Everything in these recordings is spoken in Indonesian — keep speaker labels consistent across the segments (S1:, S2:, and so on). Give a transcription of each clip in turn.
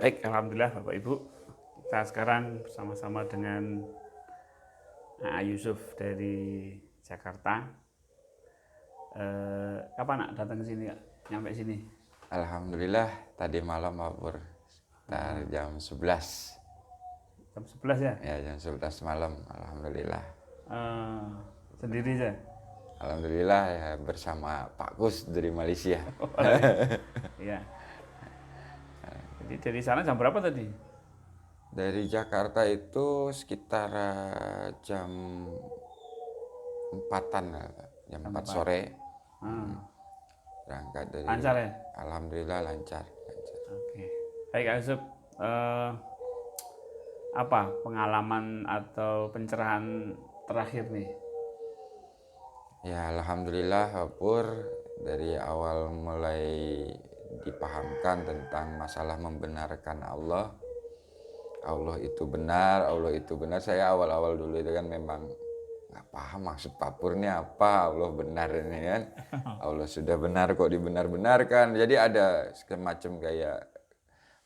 S1: Baik, alhamdulillah Bapak Ibu. Kita sekarang bersama-sama dengan Yusuf dari Jakarta. Kapan nak datang ke sini, Kak? Nyampe sini?
S2: Alhamdulillah tadi malam Pak Pur, sekitar jam 11.
S1: Jam 11 ya?
S2: Ya jam 11 malam, Alhamdulillah.
S1: Eh, Sendiri saja?
S2: Alhamdulillah ya bersama Pak Kus dari Malaysia.
S1: Iya. Jadi dari sana jam berapa tadi?
S2: Dari Jakarta itu sekitar jam 4-an lah, Pak. Jam 4 sore berangkat dari.
S1: Lancar ya?
S2: Alhamdulillah lancar.
S1: Oke. Baik, Kak Yusuf. Apa pengalaman atau pencerahan terakhir nih?
S2: Ya Alhamdulillah Pak Pur, dari awal mulai dipahamkan tentang masalah membenarkan Allah itu benar, Allah itu benar. Saya awal-awal dulu itu kan memang nggak paham maksud Pak Pur ini apa, Allah benar ini kan. Allah sudah benar kok dibenar-benarkan. Jadi ada semacam kayak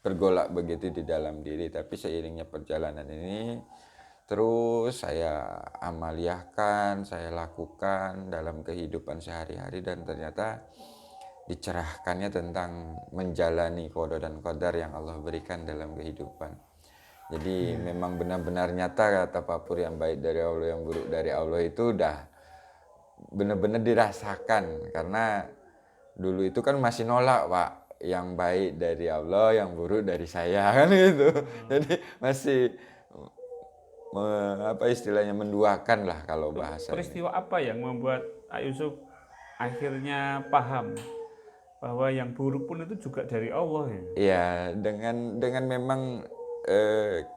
S2: bergolak begitu di dalam diri. Tapi seiringnya perjalanan ini terus saya amaliyahkan, saya lakukan dalam kehidupan sehari-hari, dan ternyata dicerahkannya tentang menjalani qada dan qadar yang Allah berikan dalam kehidupan. Jadi memang benar-benar nyata kata Pak Pur, yang baik dari Allah, yang buruk dari Allah itu udah benar-benar dirasakan. Karena dulu itu kan masih nolak Pak, yang baik dari Allah, yang buruk dari saya kan gitu. Jadi masih apa istilahnya, menduakan lah kalau bahasa ini.
S1: Peristiwa apa yang membuat Kak Yusuf akhirnya paham bahwa yang buruk pun itu juga dari Allah ya?
S2: Ya dengan memang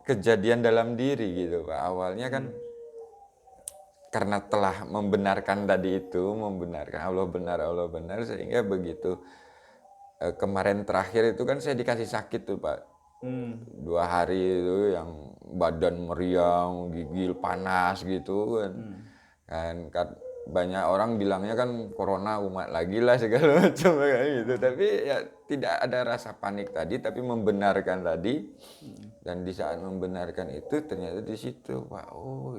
S2: kejadian dalam diri gitu Pak. Awalnya kan karena telah membenarkan tadi itu, membenarkan Allah benar, sehingga begitu kemarin terakhir itu kan saya dikasih sakit tuh Pak. 2 hari itu yang badan meriang, gigil panas gitu kan. Kan banyak orang bilangnya kan corona umat lagi lah segala macam kayak gitu. Tapi ya tidak ada rasa panik tadi, tapi membenarkan tadi. Dan di saat membenarkan itu ternyata di situ Pak, oh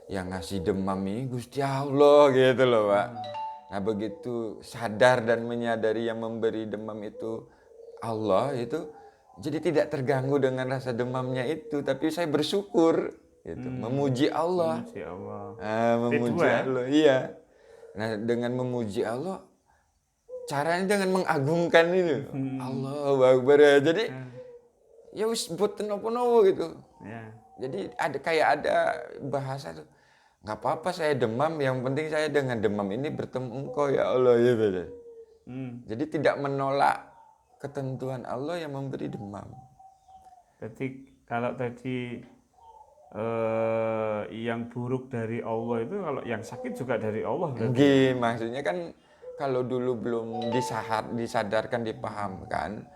S2: yang ngasih demam ini Gusti Allah gitu loh Pak. Nah begitu sadar dan menyadari yang memberi demam itu Allah itu, jadi tidak terganggu dengan rasa demamnya itu, tapi saya bersyukur gitu, memuji Allah.
S1: Memuji Allah.
S2: Memuji
S1: Kedua,
S2: Allah, iya. Nah dengan memuji Allah, caranya dengan mengagungkan itu. Allahu Akbar ya. Jadi ya wis boten nopo-nopo gitu.
S1: ya.
S2: Jadi ada bahasa tuh, nggak apa-apa saya demam, yang penting saya dengan demam ini bertemu Engkau ya Allah gitu. Jadi tidak menolak ketentuan Allah yang memberi demam.
S1: Jadi kalau tadi yang buruk dari Allah itu, kalau yang sakit juga dari Allah berarti.
S2: Nggih, maksudnya kan kalau dulu belum disadarkan, dipahamkan,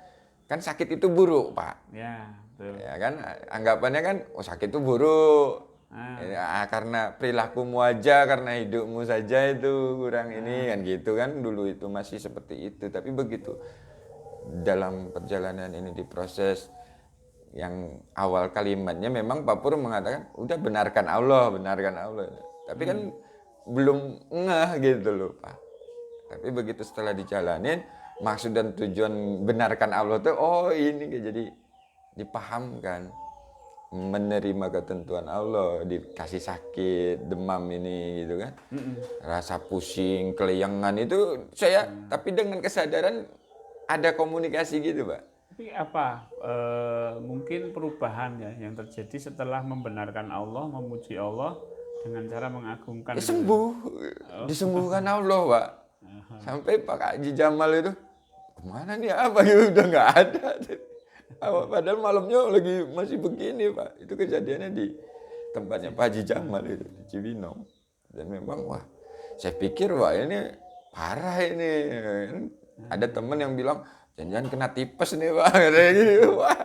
S2: kan sakit itu buruk, Pak.
S1: Ya, betul.
S2: Ya kan, anggapannya kan, oh sakit itu buruk. Ya, karena perilakumu aja, karena hidupmu saja itu kurang ini kan gitu kan, dulu itu masih seperti itu. Tapi begitu dalam perjalanan ini diproses, yang awal kalimatnya memang Pak Pur mengatakan udah benarkan Allah. Tapi kan belum ngeh gitu loh Pak. Tapi begitu setelah dijalanin, maksud dan tujuan benarkan Allah tuh, oh ini jadi dipahamkan, menerima ketentuan Allah, dikasih sakit, demam ini gitu kan. Rasa pusing, kelayangan itu saya, tapi dengan kesadaran ada komunikasi gitu Pak.
S1: Tapi apa mungkin perubahan ya yang terjadi setelah membenarkan Allah, memuji Allah dengan cara mengagungkan?
S2: Ya sembuh, disembuhkan Allah Pak. Sampai Pak Haji Jamal itu, kemana nih apa gitu, udah nggak ada. Padahal malamnya lagi masih begini Pak. Itu kejadiannya di tempatnya Pak Haji Jamal itu, di Cibinong. Dan memang wah, saya pikir wah ini parah ini. Ada teman yang bilang, jangan kena tipes nih Pak. Kayak gitu, wah.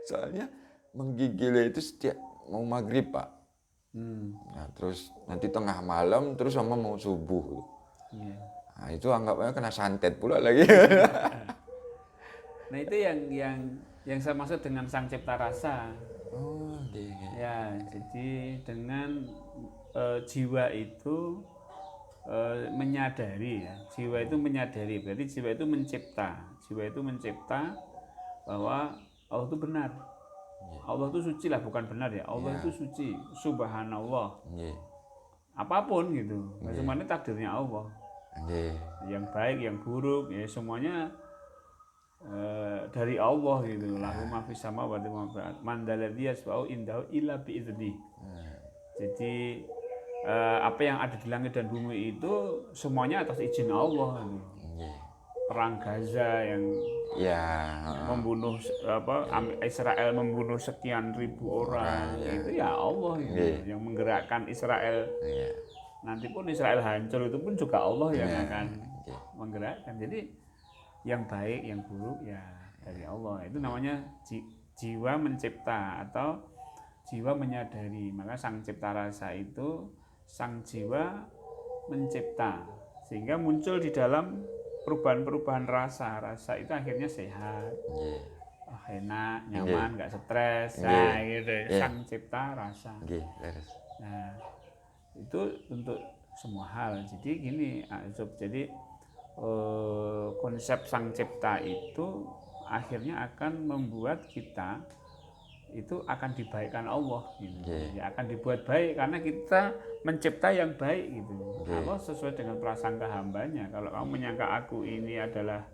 S2: Soalnya menggigil itu setiap mau maghrib Pak. Nah, terus nanti tengah malam, terus sama mau subuh. Nah, itu anggapnya kena santet pula lagi.
S1: Nah itu yang Yang saya maksud dengan sang cipta rasa.
S2: Oh, nggih.
S1: Ya, jadi dengan jiwa itu menyadari ya. Jiwa itu menyadari, berarti jiwa itu mencipta. Jiwa itu mencipta bahwa Allah itu benar. Allah itu suci lah, bukan benar ya. Allah itu suci, subhanallah.
S2: Nggih.
S1: Apapun gitu. Semuanya takdirnya Allah.
S2: Nggih.
S1: Yang baik, yang buruk, ya semuanya dari Allah gitu. Lahu ma fis samawati wa ma fil ardh. Man dalladzi yasfa'u indahu illa bi idznih. Jadi apa yang ada di langit dan bumi itu semuanya atas izin Allah gitu.
S2: Nggih.
S1: Perang Gaza yang
S2: Ya,
S1: membunuh Israel membunuh sekian ribu orang itu ya Allah gitu. Yang menggerakkan Israel.
S2: iya.
S1: Nanti pun Israel hancur itu pun juga Allah yang akan menggerakkan. Jadi yang baik, yang buruk ya dari Allah. Itu namanya jiwa mencipta atau jiwa menyadari. Maka sang cipta rasa itu sang jiwa mencipta sehingga muncul di dalam perubahan-perubahan rasa. Rasa itu akhirnya sehat, enak, nyaman, nggak stres. Nah, gitu. Sang cipta rasa. Nah, itu untuk semua hal. Jadi gini, jadi konsep sang cipta itu akhirnya akan membuat kita itu akan dibaikkan Allah gitu. Ya akan dibuat baik karena kita mencipta yang baik gitu. Allah sesuai dengan prasangka hambanya. Kalau kamu menyangka aku ini adalah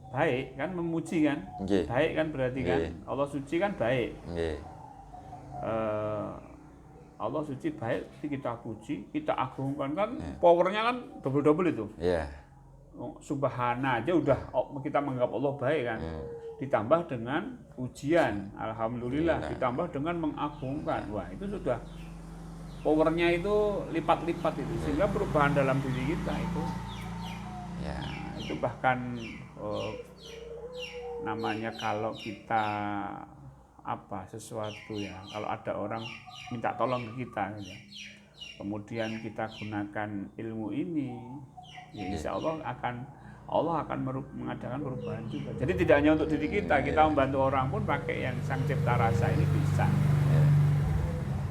S1: baik kan, memuji kan, baik kan berarti kan Allah suci kan baik. Allah suci baik, kita puji, kita agungkan kan, powernya kan double itu. Subhana aja udah kita menganggap Allah baik kan. Ditambah dengan ujian, alhamdulillah, ditambah dengan mengagungkan. Wah, itu sudah powernya itu lipat-lipat itu, sehingga perubahan dalam diri kita itu itu bahkan namanya kalau kita sesuatu ya, kalau ada orang minta tolong ke kita ya, kemudian kita gunakan ilmu ini ya insya Allah akan mengadakan perubahan juga. Jadi tidak hanya untuk diri kita membantu orang pun pakai yang sang cipta rasa ini bisa.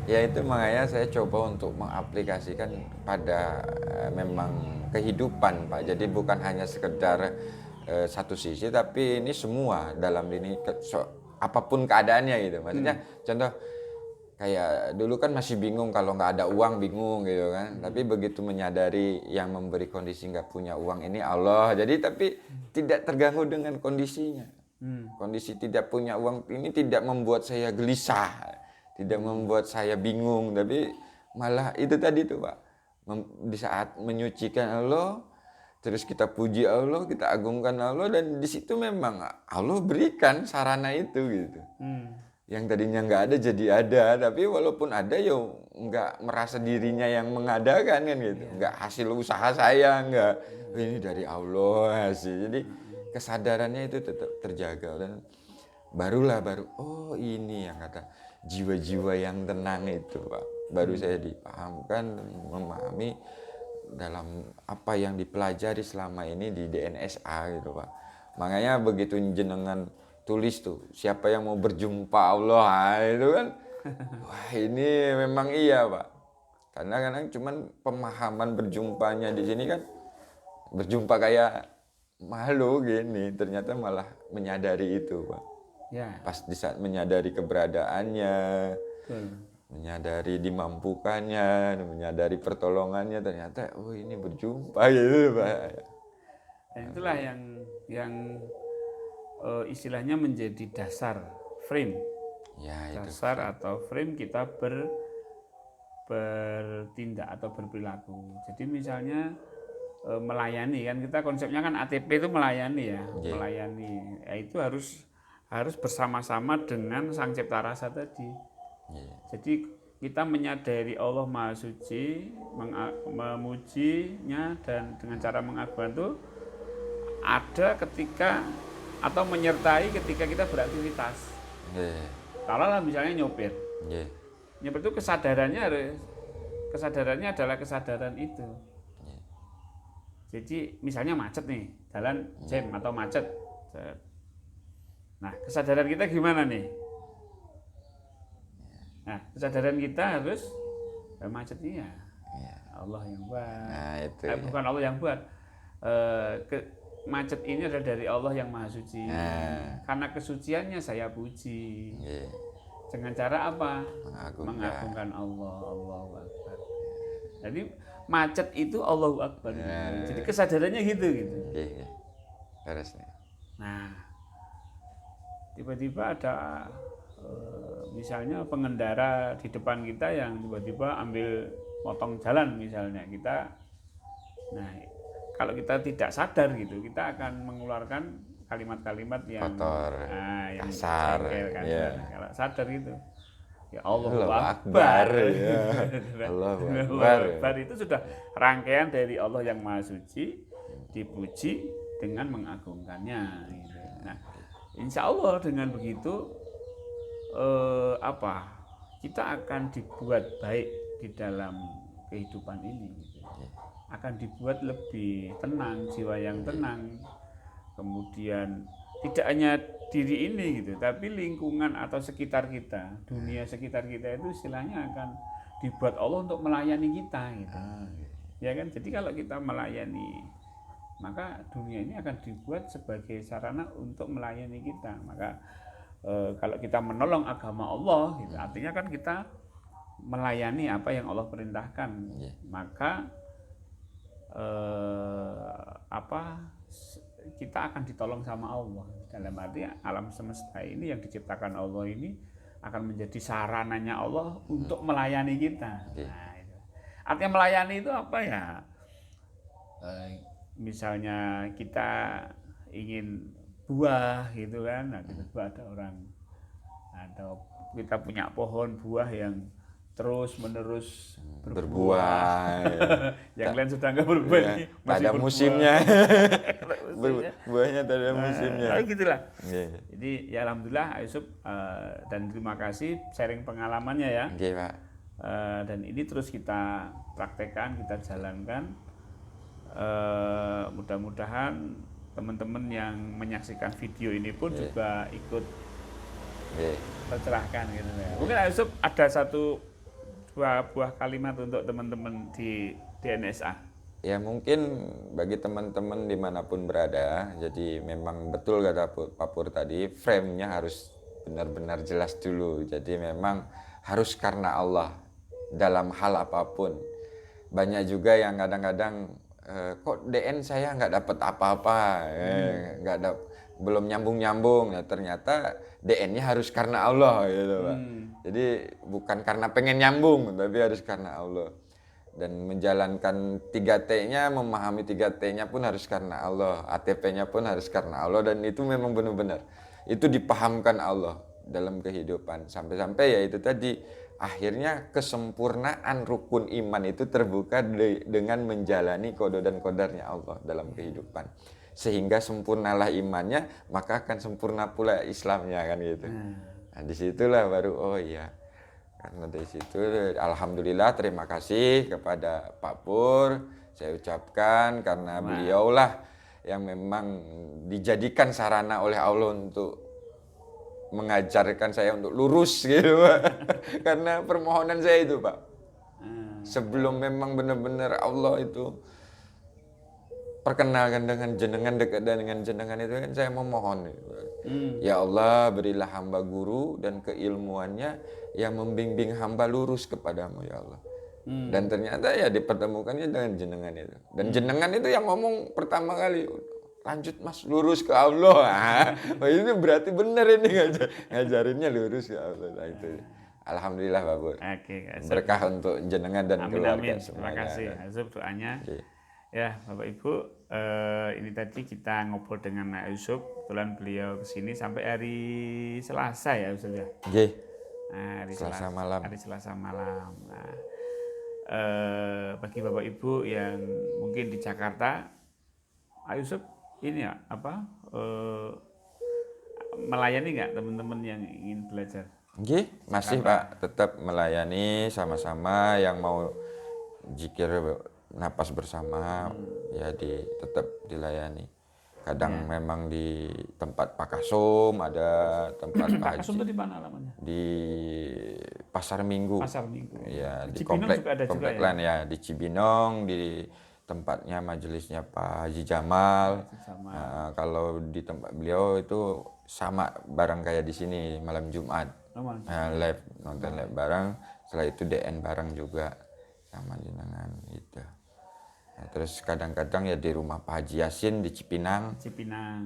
S2: Ya itu makanya saya coba untuk mengaplikasikan pada memang kehidupan Pak. Jadi bukan hanya sekedar satu sisi, tapi ini semua dalam ini apapun keadaannya gitu. Maksudnya contoh kayak dulu kan masih bingung kalau nggak ada uang, bingung gitu kan. Tapi begitu menyadari yang memberi kondisi nggak punya uang ini Allah. Jadi tapi tidak terganggu dengan kondisinya. Kondisi tidak punya uang ini tidak membuat saya gelisah, tidak membuat saya bingung. Tapi malah itu tadi tuh Pak, di saat menyucikan Allah, terus kita puji Allah, kita agungkan Allah, dan di situ memang Allah berikan sarana itu gitu. Yang tadinya nggak ada jadi ada, tapi walaupun ada ya nggak merasa dirinya yang mengadakan kan gitu, nggak hasil usaha saya, nggak ini dari Allah hasil. Jadi kesadarannya itu tetap terjaga dan baru oh ini yang kata jiwa-jiwa yang tenang itu Pak, baru saya dipahamkan, memahami dalam apa yang dipelajari selama ini di DNSA gitu Pak. Makanya begitu jenengan tulis tuh siapa yang mau berjumpa Allah itu kan wah ini memang iya Pak, karena kadang cuman pemahaman berjumpanya di sini kan berjumpa kayak malu gini, ternyata malah menyadari itu Pak. Pas di saat menyadari keberadaannya, menyadari dimampukannya, menyadari pertolongannya, ternyata oh ini berjumpa gitu Pak.
S1: Dan itulah yang istilahnya menjadi dasar frame, dasar atau frame kita bertindak atau berperilaku. Jadi misalnya melayani kan, kita konsepnya kan ATP itu melayani ya, melayani. Ya, itu harus bersama-sama dengan sang cipta rasa tadi. Jadi kita menyadari Allah Maha Suci, memujinya dan dengan cara mengagungkan itu ada ketika atau menyertai ketika kita beraktivitas. Kalau misalnya nyopir, nyopir itu kesadarannya adalah kesadaran itu. Jadi misalnya macet nih, jalan jam atau macet, Nah, kesadaran kita gimana nih? Nah, kesadaran kita harus macetnya Allah yang buat.
S2: Nah, itu
S1: Bukan Allah yang buat. Macet ini adalah dari Allah yang Maha Suci. Karena kesuciannya saya puji. Dengan cara apa? Mengagungkan Allah. Allahu Akbar. Jadi macet itu Allahu Akbar. Jadi kesadarannya gitu.
S2: Beres nih.
S1: Nah, tiba-tiba ada misalnya pengendara di depan kita yang tiba-tiba ambil potong jalan misalnya kita. Nah, kalau kita tidak sadar gitu, kita akan mengeluarkan kalimat-kalimat yang
S2: kotor,
S1: yang
S2: kasar,
S1: Kalau sadar gitu, ya Allahu
S2: Akbar.
S1: Allahu Akbar itu sudah rangkaian dari Allah yang Maha Suci, dipuji dengan mengagungkannya. Gitu. Nah, insya Allah dengan begitu kita akan dibuat baik di dalam kehidupan ini. Gitu. Akan dibuat lebih tenang, jiwa yang tenang. Kemudian tidak hanya diri ini gitu, tapi lingkungan atau sekitar kita, dunia sekitar kita itu istilahnya akan dibuat Allah untuk melayani kita gitu. Ya kan? Jadi kalau kita melayani, maka dunia ini akan dibuat sebagai sarana untuk melayani kita. Maka kalau kita menolong agama Allah gitu, artinya kan kita melayani apa yang Allah perintahkan. Maka kita akan ditolong sama Allah. Dalam arti alam semesta ini yang diciptakan Allah ini akan menjadi sarananya Allah untuk melayani kita. Nah, itu. Artinya melayani itu apa ya? Misalnya kita ingin buah gitu kan, nah tiba-tiba ada orang atau kita punya pohon buah yang terus menerus berbuah. Yang lain sudah nggak berbuah ini masih
S2: ada
S1: berbuah.
S2: Musimnya. Buahnya ada musimnya.
S1: Gitulah. Jadi ya alhamdulillah Yusuf dan terima kasih sharing pengalamannya ya.
S2: Pak.
S1: Dan ini terus kita praktekkan, kita jalankan. Mudah-mudahan teman-teman yang menyaksikan video ini pun juga ikut tercerahkan gitu ya. Mungkin Yusuf ada dua buah kalimat untuk teman-teman di DNSA.
S2: Ya mungkin bagi teman-teman dimanapun berada, jadi memang betul kata Pak Pur tadi, frame-nya harus benar-benar jelas dulu. Jadi memang harus karena Allah dalam hal apapun. Banyak juga yang kadang-kadang kok DN saya nggak dapat apa-apa, belum nyambung-nyambung. Ya, ternyata DN-nya harus karena Allah gitu Pak. Jadi bukan karena pengen nyambung, tapi harus karena Allah. Dan menjalankan 3T-nya, memahami 3T-nya pun harus karena Allah. ATP-nya pun harus karena Allah. Dan itu memang benar-benar. Itu dipahamkan Allah dalam kehidupan. Sampai-sampai ya itu tadi, akhirnya kesempurnaan rukun iman itu terbuka dengan menjalani qada dan qadarnya Allah dalam kehidupan. Sehingga sempurnalah imannya, maka akan sempurna pula Islamnya kan gitu. Nah disitulah baru oh iya. Karena dari situ alhamdulillah terima kasih kepada Pak Pur saya ucapkan karena beliaulah yang memang dijadikan sarana oleh Allah untuk mengajarkan saya untuk lurus gitu Pak. Karena permohonan saya itu Pak. Sebelum memang benar-benar Allah itu perkenalkan dengan jenengan, dekat dengan jenengan itu kan saya memohon. Ya Allah berilah hamba guru dan keilmuannya yang membimbing hamba lurus kepadamu ya Allah. Dan ternyata ya dipertemukannya dengan jenengan itu. Dan jenengan itu yang ngomong pertama kali, lanjut mas lurus ke Allah. Nah, ini berarti benar ini ngajarinnya lurus ke Allah. Nah, itu. Alhamdulillah Pak Pur. Berkah untuk jenengan dan keluarga semuanya.
S1: Terima kasih Azub doanya. Ya Bapak Ibu, ini tadi kita ngobrol dengan Pak Yusuf. Kebetulan beliau kesini sampai hari Selasa ya Ustaz ya. Nah, hari Selasa malam. Hari Selasa malam. Nah, bagi Bapak Ibu yang mungkin di Jakarta, Pak Yusuf ini ya melayani nggak teman-teman yang ingin belajar?
S2: Masih Pak, tetap melayani sama-sama yang mau zikir napas bersama ya tetap dilayani. Kadang memang di tempat Pak Kasum, ada tempat Pak
S1: Pak
S2: Haji
S1: Kasum itu di mana namanya?
S2: di Pasar Minggu.
S1: Pasar Minggu.
S2: Ya,
S1: Di
S2: di
S1: Cibinong
S2: komplek
S1: juga ada juga
S2: komplek
S1: ya.
S2: lain ya, di Cibinong, di tempatnya majelisnya Pak Haji Jamal.
S1: Sama.
S2: Kalau di tempat beliau itu sama bareng kayak di sini malam Jumat. Live nonton live bareng, setelah itu DN bareng juga sama jenengan gitu. Nah, terus kadang-kadang ya di rumah Pak Haji Yasin di Cipinang.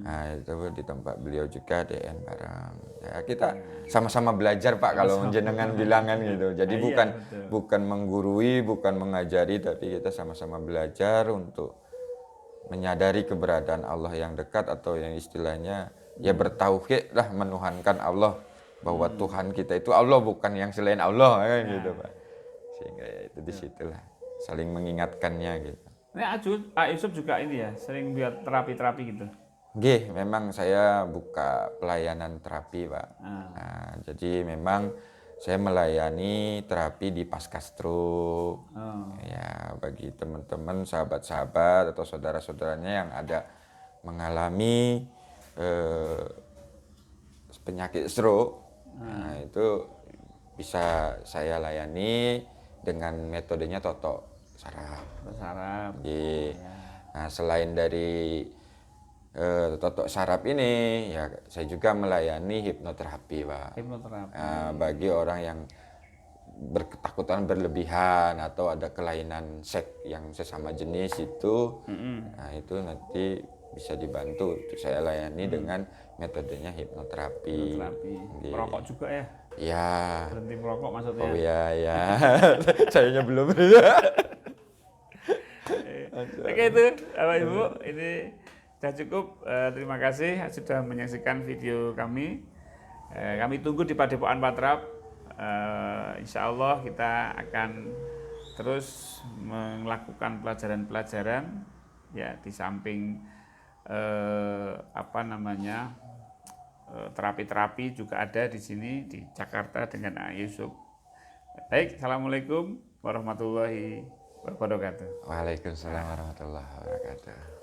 S2: Nah, itu di tempat beliau juga DN bareng. Ya, kita sama-sama belajar Pak kalau jenengan bilangan gitu. Jadi bukan menggurui, bukan mengajari, tapi kita sama-sama belajar untuk menyadari keberadaan Allah yang dekat atau yang istilahnya ya bertauhid lah, menuhankan Allah, bahwa Tuhan kita itu Allah, bukan yang selain Allah gitu Pak. Sehingga ya itu disitulah saling mengingatkannya gitu.
S1: Ini Pak Yusuf juga ini ya sering buat terapi-terapi gitu.
S2: Nggih, memang saya buka pelayanan terapi Pak. Nah, jadi memang saya melayani terapi di pasca stroke. Ya, bagi teman-teman, sahabat-sahabat atau saudara-saudaranya yang ada mengalami penyakit stroke, nah itu bisa saya layani dengan metodenya totok saraf. Nah, selain dari totok saraf ini, ya saya juga melayani hipnoterapi Pak. Bagi orang yang berketakutan berlebihan atau ada kelainan seks yang sesama jenis itu, nah itu nanti bisa dibantu. Saya layani dengan metodenya hipnoterapi.
S1: Merokok juga ya?
S2: Ya.
S1: Berhenti merokok maksudnya?
S2: Oh ya. Sayanya belum.
S1: Oke itu, Bapak Ibu, ini sudah cukup. Terima kasih sudah menyaksikan video kami. Kami tunggu di Padepokan Patrap. Insya Allah kita akan terus melakukan pelajaran-pelajaran ya, di samping terapi-terapi juga ada di sini di Jakarta dengan Yusuf. Baik, assalamualaikum warahmatullahi wabarakatuh.
S2: Waalaikumsalam warahmatullahi wabarakatuh.